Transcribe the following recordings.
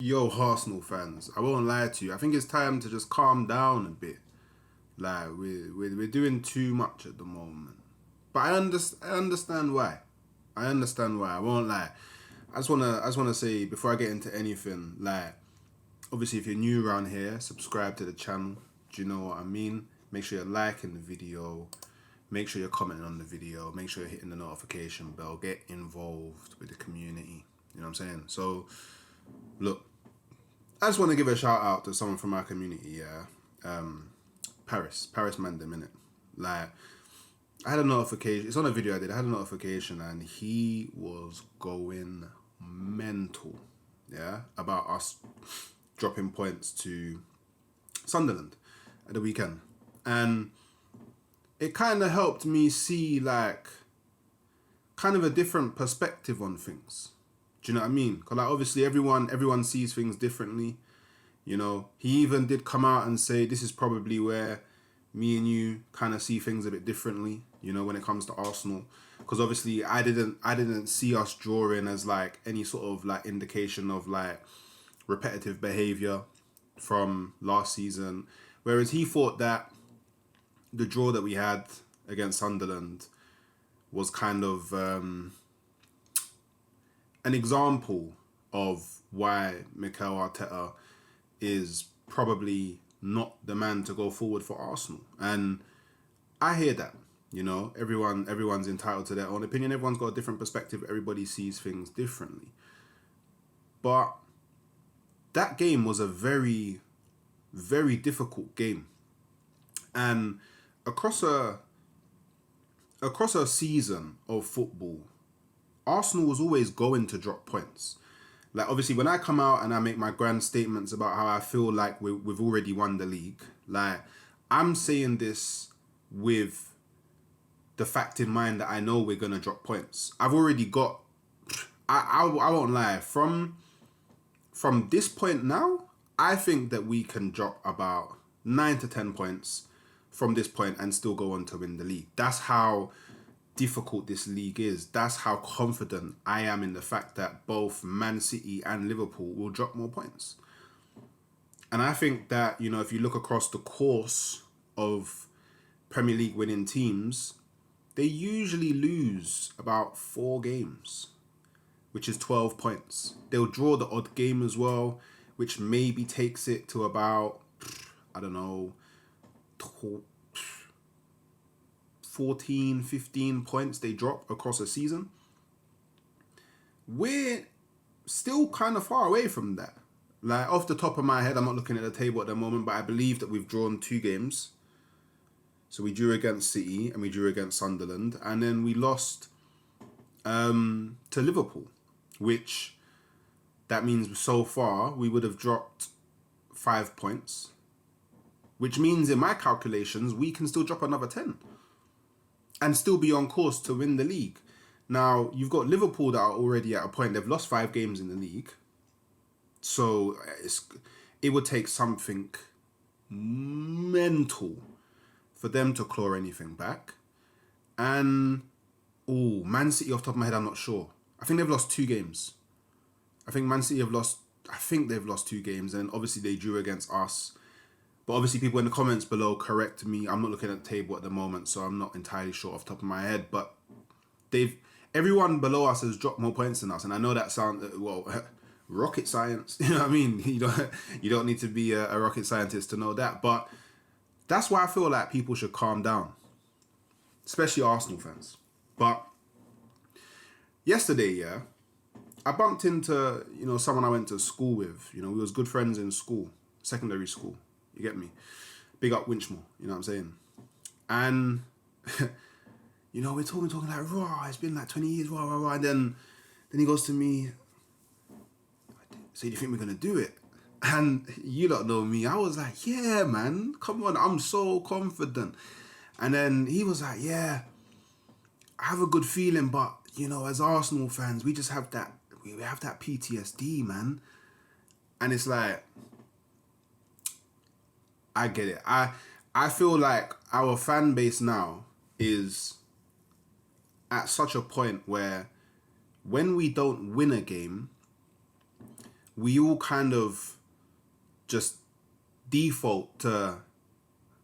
Yo, Arsenal fans, I won't lie to you. I think it's time to just calm down a bit. Like we're doing too much at the moment, but I understand why. I understand why. I won't lie. I just wanna say before I get into anything, like obviously if you're new around here, subscribe to the channel. Do you know what I mean? Make sure you're liking the video. Make sure you're commenting on the video. Make sure you're hitting the notification bell. Get involved with the community. You know what I'm saying? So look, I just want to give a shout out to someone from our community, yeah. Paris Mandem, innit? Like, I had a notification, it's on a video I did, I had a notification and he was going mental, yeah, about us dropping points to Sunderland at the weekend. And it kind of helped me see, like, kind of a different perspective on things. Do you know what I mean? Because like obviously everyone sees things differently. You know, he even did come out and say this is probably where me and you kind of see things a bit differently. You know, when it comes to Arsenal, because obviously I didn't see us drawing as like any sort of like indication of like repetitive behavior from last season, whereas he thought that the draw that we had against Sunderland was kind of an example of why Mikel Arteta is probably not the man to go forward for Arsenal. And I hear that, you know, everyone's entitled to their own opinion. Everyone's got a different perspective. Everybody sees things differently. But that game was a very, very difficult game. And across a season of football, Arsenal was always going to drop points. Like obviously when I come out and I make my grand statements about how I feel like we've already won the league, like I'm saying this with the fact in mind that I know we're going to drop points. I've already got, I won't lie, from this point now, I think that we can drop about 9 to 10 points from this point and still go on to win the league. That's how difficult this league is. That's how confident I am in the fact that both Man City and Liverpool will drop more points. And I think that, you know, if you look across the course of Premier League winning teams, they usually lose about 4 games, which is 12 points. They'll draw the odd game as well, which maybe takes it to about, I don't know, 14, 15 points they drop across a season. We're still kind of far away from that. Like off the top of my head, I'm not looking at the table at the moment, but I believe that we've drawn 2 games. So we drew against City and we drew against Sunderland, and then we lost to Liverpool, which that means so far we would have dropped 5 points, which means in my calculations we can still drop another 10 and still be on course to win the league. Now, you've got Liverpool that are already at a point. They've lost 5 games in the league. So it would take something mental for them to claw anything back. And, Man City off the top of my head, I'm not sure. I think they've lost 2 games. I think Man City they've lost 2 games, and obviously they drew against us. But obviously people in the comments below correct me. I'm not looking at the table at the moment, so I'm not entirely sure off the top of my head. But everyone below us has dropped more points than us. And I know that sounds, rocket science. You know what I mean? You don't need to be a rocket scientist to know that. But that's why I feel like people should calm down, especially Arsenal fans. But yesterday, yeah, I bumped into, you know, someone I went to school with. You know, we was good friends in school, secondary school. You get me? Big up Winchmore, you know what I'm saying? And, you know, we're talking like, raw, it's been like 20 years, rah, rah, rah. And then he goes to me, so do you think we're going to do it? And you lot know me. I was like, yeah, man, come on, I'm so confident. And then he was like, yeah, I have a good feeling, but, you know, as Arsenal fans, we just have that, we have that PTSD, man. And it's like, I get it. I feel like our fan base now is at such a point where when we don't win a game, we all kind of just default to,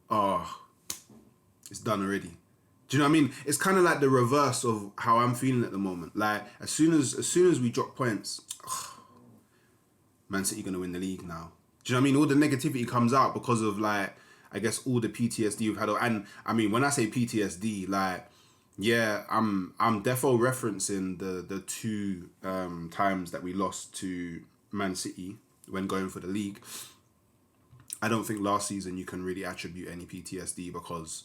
oh, it's done already. Do you know what I mean? It's kind of like the reverse of how I'm feeling at the moment. Like as soon as we drop points, Man City gonna win the league now. Do you know what I mean? All the negativity comes out because of like, I guess all the PTSD we've had. And I mean, when I say PTSD, like, yeah, I'm defo referencing the two times that we lost to Man City when going for the league. I don't think last season you can really attribute any PTSD because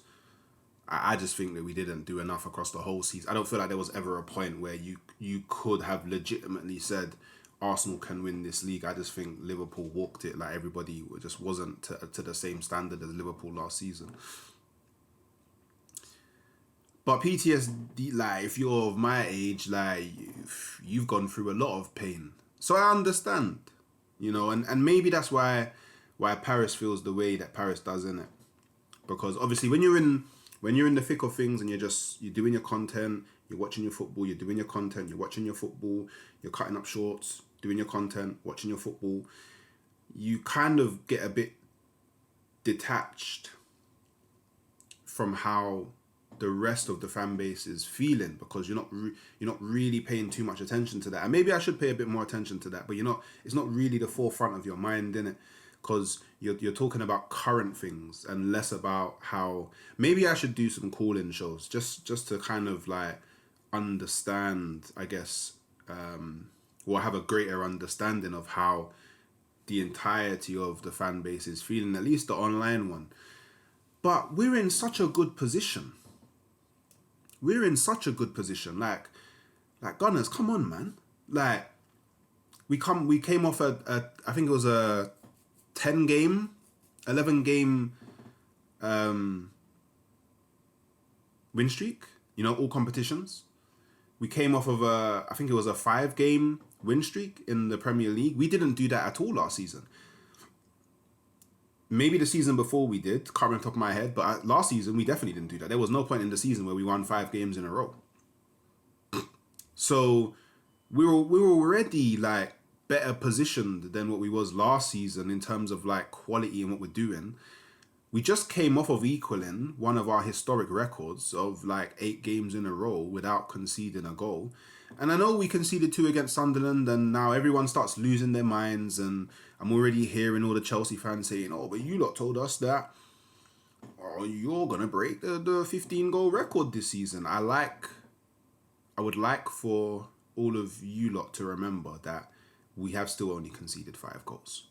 I just think that we didn't do enough across the whole season. I don't feel like there was ever a point where you could have legitimately said Arsenal can win this league. I just think Liverpool walked it. Like everybody just wasn't to the same standard as Liverpool last season. But PTSD, like if you're of my age, like you've gone through a lot of pain. So I understand, you know, and maybe that's why Paris feels the way that Paris does, innit? Because obviously when you're in the thick of things and you're doing your content, you're watching your football, you're doing your content, you're watching your football, you're cutting up shorts, doing your content, watching your football, you kind of get a bit detached from how the rest of the fan base is feeling because you're not really paying too much attention to that. And maybe I should pay a bit more attention to that, but it's not really the forefront of your mind, innit? Because you're talking about current things and less about how maybe I should do some call-in shows just to kind of like understand, I guess, or have a greater understanding of how the entirety of the fan base is feeling, at least the online one. But we're in such a good position. We're in such a good position. Like Gunners, come on, man. Like we came off I think it was a 11 game win streak, you know, all competitions. We came off of I think it was a 5-game win streak in the Premier League. We didn't do that at all last season. Maybe the season before we did, can't remember top of my head, but last season we definitely didn't do that. There was no point in the season where we won 5 games in a row. So we were already like better positioned than what we was last season in terms of like quality and what we're doing. We just came off of equaling one of our historic records of like 8 games in a row without conceding a goal. And I know we conceded 2 against Sunderland, and now everyone starts losing their minds, and I'm already hearing all the Chelsea fans saying, oh, but you lot told us that you're going to break the 15-goal record this season. I would like for all of you lot to remember that we have still only conceded 5 goals.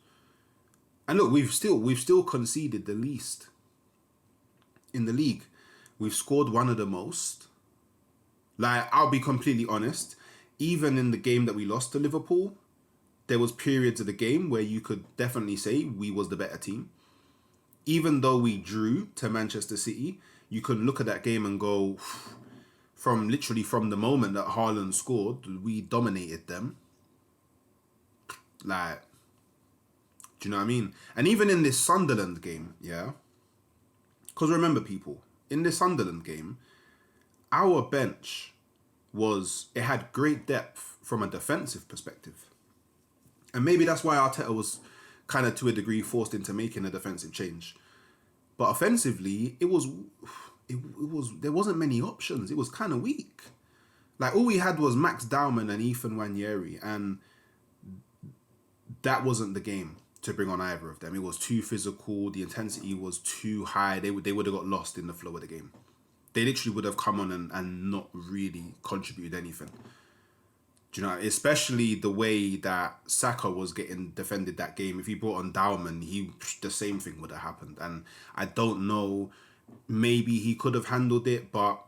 And look, we've still conceded the least in the league. We've scored one of the most. Like, I'll be completely honest, even in the game that we lost to Liverpool, there was periods of the game where you could definitely say we was the better team. Even though we drew to Manchester City, you can look at that game and go, from the moment that Haaland scored, we dominated them. Like, do you know what I mean? And even in this Sunderland game, yeah? Because remember, people, in this Sunderland game, our bench it had great depth from a defensive perspective. And maybe that's why Arteta was kind of to a degree forced into making a defensive change. But offensively, there wasn't many options. It was kind of weak. Like, all we had was Max Dowman and Ethan Nwaneri, and that wasn't the game to bring on either of them. It was too physical. The intensity was too high. They would have got lost in the flow of the game. They literally would have come on and not really contributed anything. Do you know? Especially the way that Saka was getting defended that game. If he brought on Dowman, the same thing would have happened. And I don't know, maybe he could have handled it, but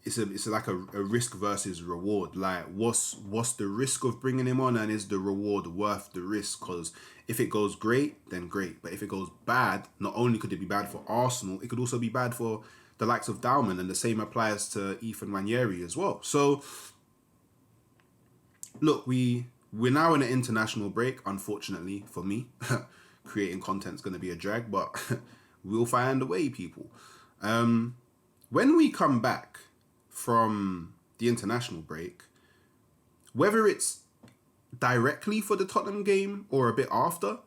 it's like a risk versus reward. Like, what's the risk of bringing him on, and is the reward worth the risk? Because if it goes great, then great. But if it goes bad, not only could it be bad for Arsenal, it could also be bad for the likes of Dowman, and the same applies to Ethan Nwaneri as well. So, look, we're now in an international break, unfortunately for me. Creating content's going to be a drag, but we'll find a way, people. When we come back from the international break, whether it's directly for the Tottenham game or a bit after,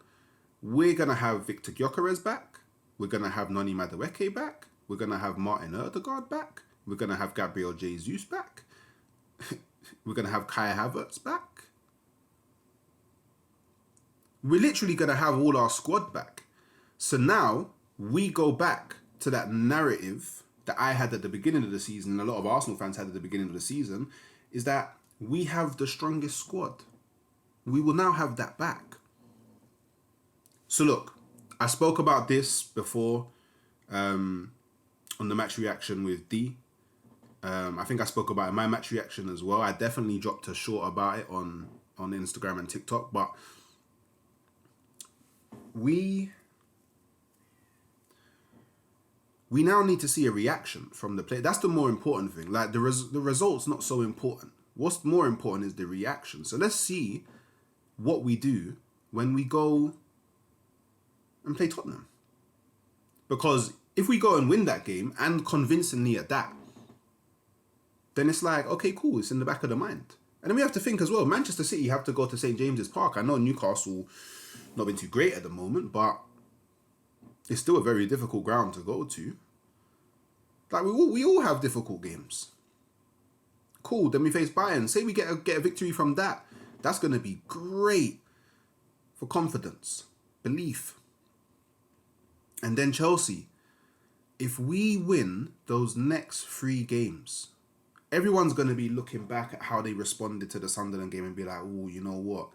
we're going to have Victor Gyökeres back. We're going to have Noni Madueke back. We're going to have Martin Ødegaard back. We're going to have Gabriel Jesus back. We're going to have Kai Havertz back. We're literally going to have all our squad back. So now we go back to that narrative that I had at the beginning of the season, and a lot of Arsenal fans had at the beginning of the season, is that we have the strongest squad. We will now have that back. So look, I spoke about this before on the match reaction with D. I think I spoke about it in my match reaction as well. I definitely dropped a short about it on Instagram and TikTok, but we now need to see a reaction from the player. That's the more important thing. Like the result's not so important. What's more important is the reaction. So let's see what we do when we go and play Tottenham. Because if we go and win that game, and convincingly at that, then it's like, okay, cool, it's in the back of the mind. And then we have to think as well, Manchester City have to go to St. James's Park. I know Newcastle not been too great at the moment, but it's still a very difficult ground to go to. Like, we all have difficult games. Cool, then we face Bayern. Say we get a victory from that. That's going to be great for confidence, belief. And then Chelsea. If we win those next 3 games, everyone's going to be looking back at how they responded to the Sunderland game and be like, oh, you know what?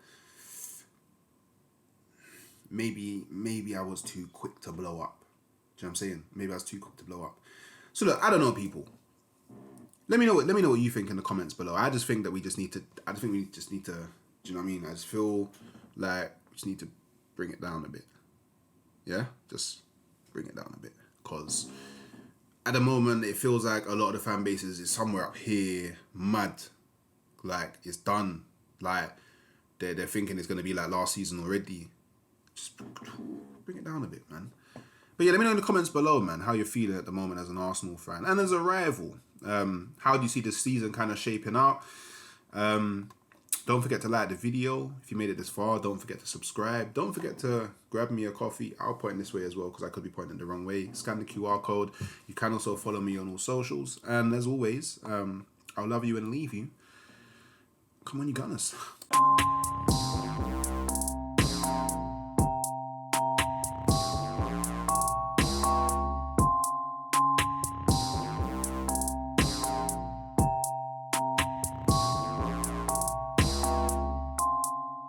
Maybe I was too quick to blow up. Do you know what I'm saying? Maybe I was too quick to blow up. So look, I don't know, people. Let me know what you think in the comments below. I just think that we just need to. Do you know what I mean? I just feel like we just need to bring it down a bit. Yeah, just bring it down a bit, because at the moment it feels like a lot of the fan bases is somewhere up here, mad, like it's done. Like they're thinking it's gonna be like last season already. Just bring it down a bit, man. But yeah, let me know in the comments below, man, how you're feeling at the moment as an Arsenal fan and as a rival. How do you see the season kind of shaping out? Don't forget to like the video. If you made it this far, don't forget to subscribe. Don't forget to grab me a coffee. I'll point this way as well, because I could be pointing the wrong way. Scan the QR code. You can also follow me on all socials. And as always, I'll love you and leave you. Come on, you Gunners.